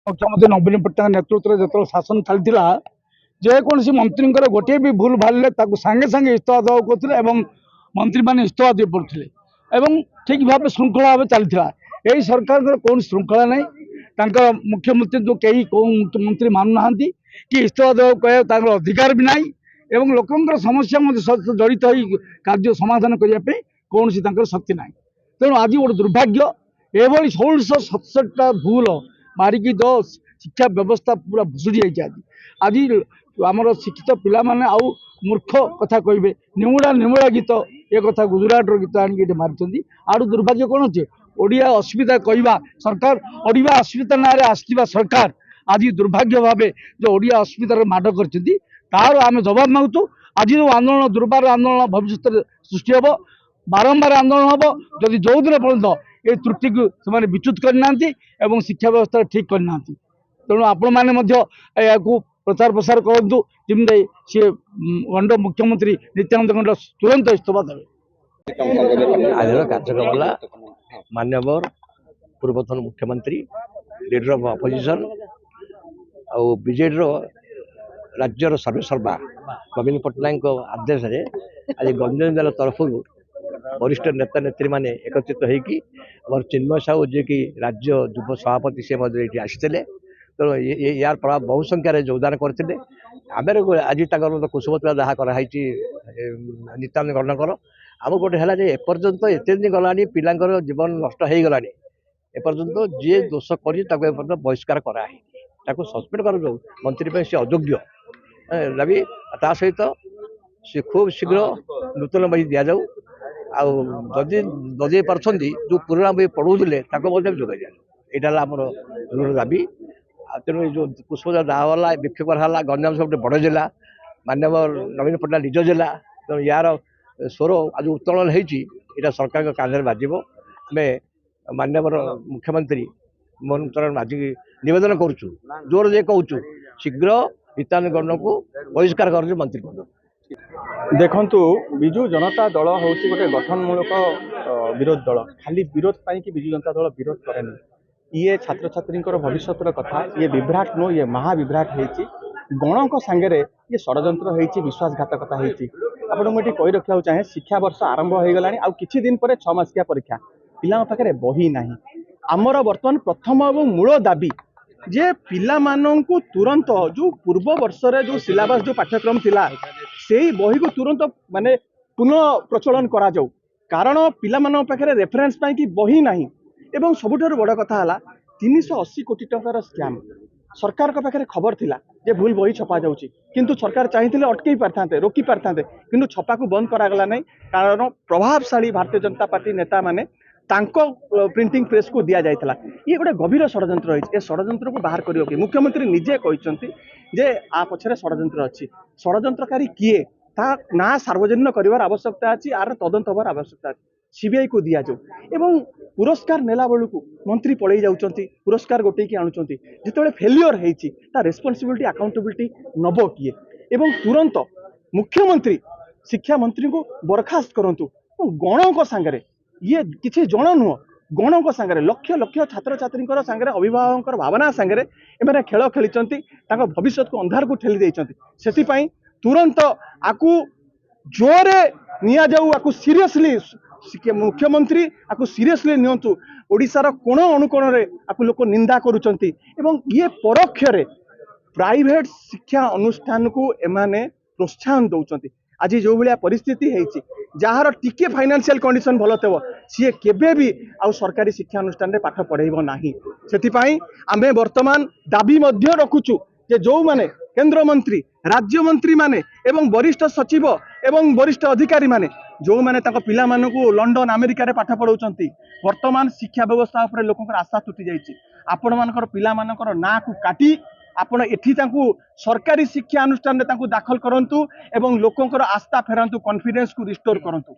मुख्यमंत्री नवीन पट्टनायक नेतृत्व में जो शासन चलता जेकोसी मंत्री गोटे भी भूल भाले सांगे सांगे इस्तीफा देवा करते मंत्री मैंने इस्तीफा दे पड़ते ठीक भाव श्रृंखला भाव चलता यही सरकार कौन श्रृंखला नहीं मुख्यमंत्री जो कई मंत्री मानुना कि इस्तीफा देवा कह अधिकार भी नहीं एवं लोकंर समस्या जड़ित हो कार्य समाधान करने कौन शक्ति ना तेणु आज गोटे दुर्भाग्य एभली 1667 भूल मारिकी जो शिक्षा व्यवस्था पूरा भुशुड़ी जाइए आज आमर शिक्षित पिला माने आउ मूर्ख कथा कहे निमुड़ा निमुड़ा गीत ये कथा गुजरात गीत आनिक मारी आड़ दुर्भाग्य कौन अच्छे ओडिया अस्मिता कहवा सरकार ओडिया अस्मिता ना आसवा सरकार आज दुर्भाग्य भाव जो ओडिया अस्मितार माड कर आम जवाब मागुँ आज जो आंदोलन दुर्बार आंदोलन भविष्य सृष्टि हम बारंबार आंदोलन हम जदि जो दिन पर्यटन ये त्रुटि को से विच्युत करना शिक्षा व्यवस्था ठीक करना तेणु आपण मैंने प्रचार प्रसार करूँ जमी सी गंड मुख्यमंत्री नित्यानंद गंड तुरंत इस्तीफा देवे। आज कार्यक्रम मान्यवर पूर्वतन मुख्यमंत्री लीडर ऑफ अपोजिशन और बीजेडी राज्यर सर्वेसर्वा नवीन पट्टनायक आदेश आज गंजाम जिला तरफ वरिष्ठ नेता नेत्री मैंने एकत्रित होकर चिन्मय साहू जी की राज्य युव सभापति से आसते तेणु यार प्रभाव बहु संख्यार योगदान करते आम आज कुसुमतला जहाँ कराई नित्यानंद गणकर आम गोटे है एपर्यंत एत दिन गला पिलांर जीवन नष्ट हो गला एपर्यंत जी दोष कर बहिष्कार कराई सस्पेंड कर मंत्री से अयोग्य रवि ता सहित सी खूब शीघ्र नूतन बही दि जाऊ आदि दजे पार्टी जो पुराना बही पढ़ाऊे जोगाई यहाँ आमर दृढ़ दाबी तेणु जो कुसुमजा दाहला विक्षोभ कराला गंजाम सब बड़ जिला मान्यवर नवीन पट्टनायक निज जिला तेणु यार स्वर आज उत्तोलन होता सरकार कांधे बाजब आम मान्यवर मुख्यमंत्री मोहन चरण माझी नवेदन करुचु जोर जे कहूँ शीघ्र नित्यानंद गंड को बहिष्कार कर मंत्री देखंतु विजु जनता दल हूँ गोटे गठनमूलक विरोध दल खाली विरोध पाई कि विजु जनता दल विरोध करेनि ये छात्र छात्री भविष्य कथा ये विभ्राट नो ये महाविभ्राट होती गणों सांगे ये षड्यंत्र होती विश्वासघातकता होती आपको मुझे कही रखा चाहे शिक्षा वर्ष आरंभ हो गला आ किछि दिन पर 6 मासिया परीक्षा पिला पाखे बही ना आमर बर्तमान प्रथम और मूल दाबी जे पिला माननकु तुरंत जो पूर्व वर्ष जो सिलेबस जो पाठ्यक्रम थिला से बही को तुरंत माने पुनः प्रचलन करा जाऊ कारण पिला मानन पाखे रेफरेंस पाई कि बही नाही एवं सबुठारु बड़ कथा है 380 कोटी टंकार स्कैम सरकार का पाखे खबर थिला जे भूल बही छपा जाउची किंतु सरकार चाहिए अटकई पारथांते रोकी पारथांते किंतु छपा को बंद करागला नहीं कारण प्रभावशाली भारतीय जनता पार्टी नेता माने तांको प्रिंटिंग प्रेस को दिया जाइथला ये गोटे गभीर षड्यंत्र होइछ ए षड्यंत्र को बाहर करियो कि मुख्यमंत्री निजे कहिसंती जे आ पछरे षड्यंत्र अछि षड्यंत्रकारी किए ता ना सार्वजनिक करिवार आवश्यकता अछि आर तदंत होबार आवश्यकता अछि सीबीआई को दिया जाऊ एवं पुरस्कार नेला बेलू मंत्री पलि जाउचंती पुरस्कार गोटे की आणुचंती जितेबाला फेलियर होइछि ता रेस्पॉन्सिबिलिटी अकाउंटेबिलिटी नबो किए एवं तुरंत मुख्यमंत्री शिक्षा मंत्री को बर्खास्त करंतु गणों को सांगरे ये किसी जन नुह गणों को सांगरे लक्ष लक्ष छात्र छात्री सांगरे अभिभावक भावना सांगरे एमाने खेल खेली भविष्य को अंधार को ठेली देइचंती सेतिपई तुरंत आकु जोरे निया जाऊ आकु सीरियसली मुख्यमंत्री आकु सीरियसली नियंतु ओडिशार कोण अनुकोण रे आकु लोक निंदा करुचंती एवं ये परोक्ष रे प्राइवेट शिक्षा अनुष्ठान को एमाने प्रोत्साहन दौचंती आज जो भाया परिस्थिति है जार टिके फाइनेंशियल कंडीशन भल थे सी केबे भी आउ सरकारी शिक्षा अनुष्ठान रे पाठ पढ़ेब नाही सेतिपई आमे वर्तमान दाबी मध्य रखुचु जे जो माने केंद्र मंत्री राज्य मंत्री माने एवं वरिष्ठ सचिव एवं वरिष्ठ अधिकारी माने जो माने ताको पिला मानकु लंडन अमेरिका रे पाठ पढ़ाउचंती वर्तमान शिक्षा व्यवस्था उपरे लोकंकर आशा तुटी जाईची आपण मानकर पिला मानकर ना को काटी आपण एठी तांकु सरकारी शिक्षा अनुष्ठान रे तांकु दाखल करंतु एवं लोकंकर आस्था फेरंतु कॉन्फिडेंस को रिस्टोर करंतु।